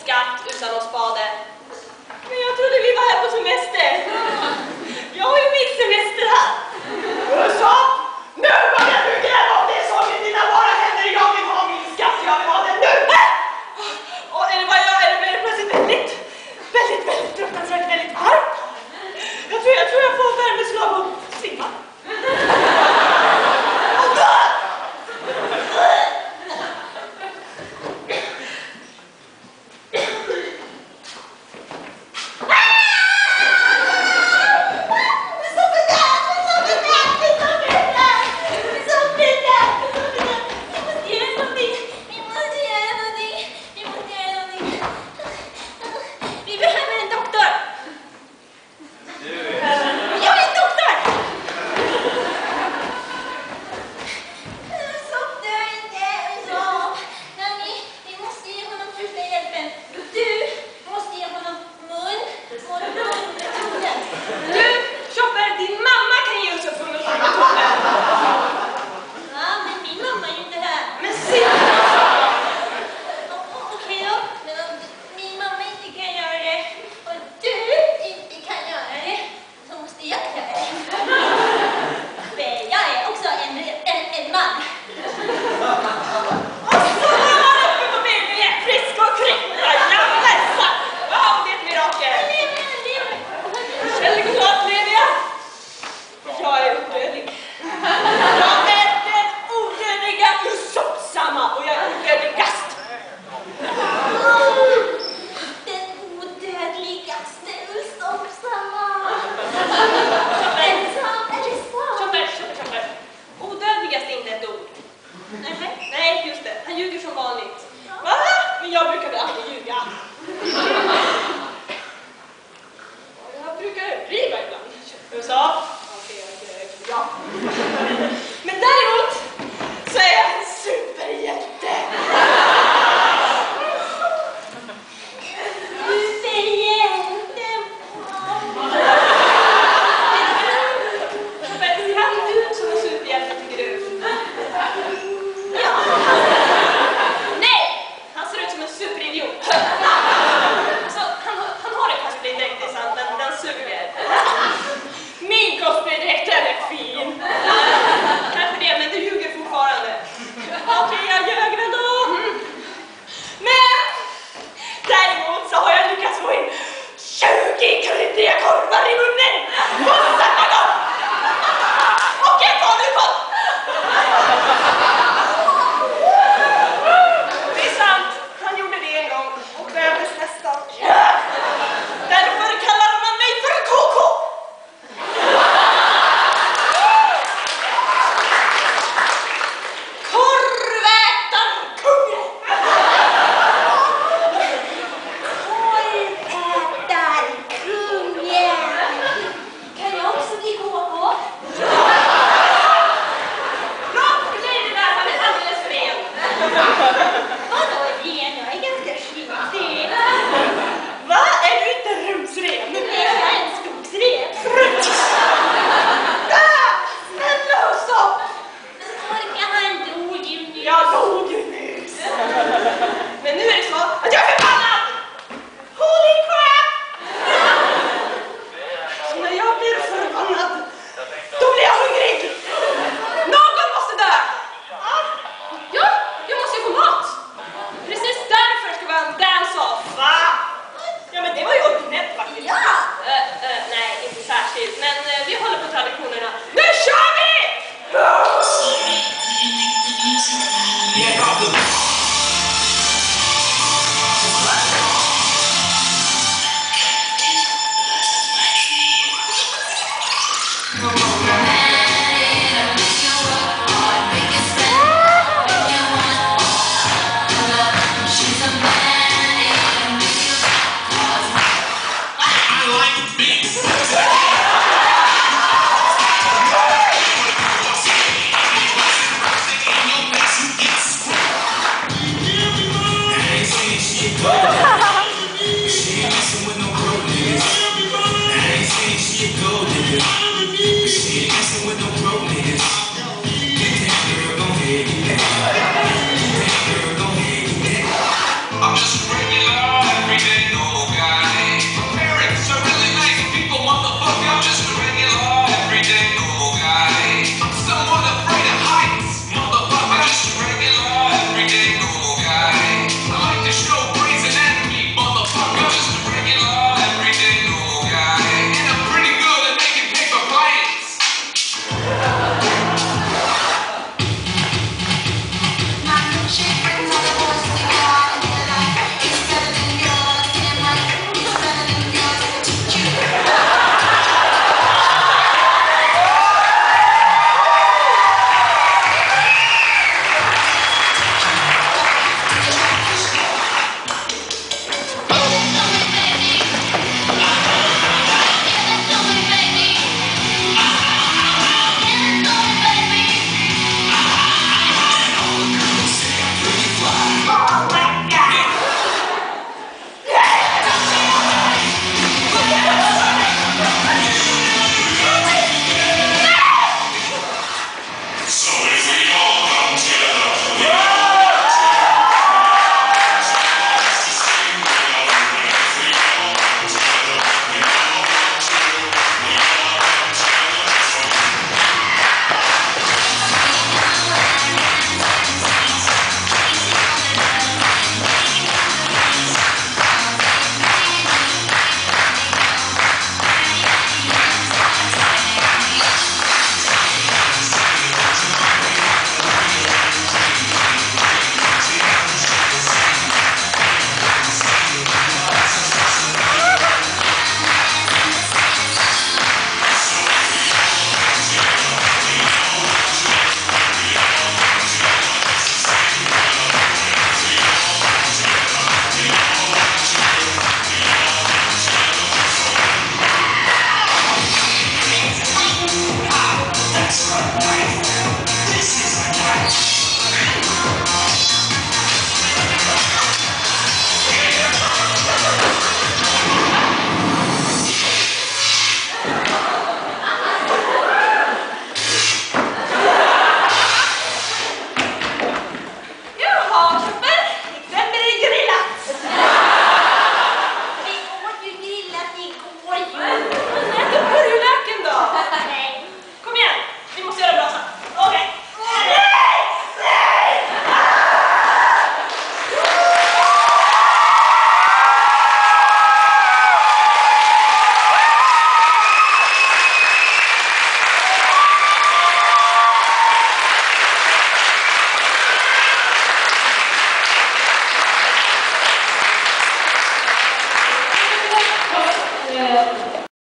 skatt utan att spade. Men jag trodde vi var här på semester. Jag har ju min semester här. Så, nu börjar du gräva om det som med dina bara händer. Jag vill ha min skatt, jag vill ha den nu. Och är det bara jag, är det plötsligt väldigt fruktansvärt, väldigt varmt. Jag tror jag får värmeslag och svimma. Min cosplaydräkt är fin. Kanske det, men du ljuger fortfarande. Okej, jag ljög väl då. Men däremot så har jag lyckats få in 20 kryddiga korvar i munnen.